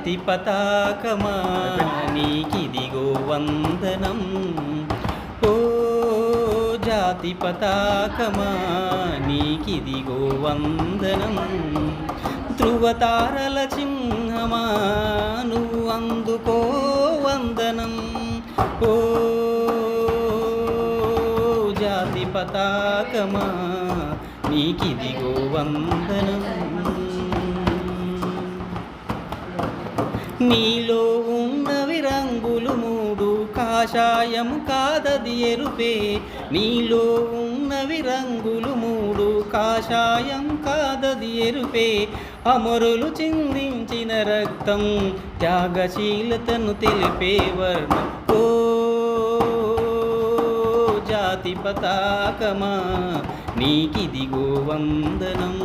జాతి పతాకమా నీకిదిగో వందనం. ఓ జాతి పతాకమా నీకిదిగో వందనం. ధ్రువతారల చిహ్నమా నువ్వు అందుకో వందనం. ఓ జాతి పతాకమా నీకిదిగో వందనం. నీలో ఉన్నవి రంగులు మూడు, కాషాయం కాదది ఎరుపే. నీలో ఉన్నవి రంగులు మూడు, కాషాయం కాదది ఎరుపే. అమరులు చిందించిన రక్తం త్యాగశీలతను తెలిపే వర్ణం. ఓ జాతి పతాకమా నీకిదిగో వందనం.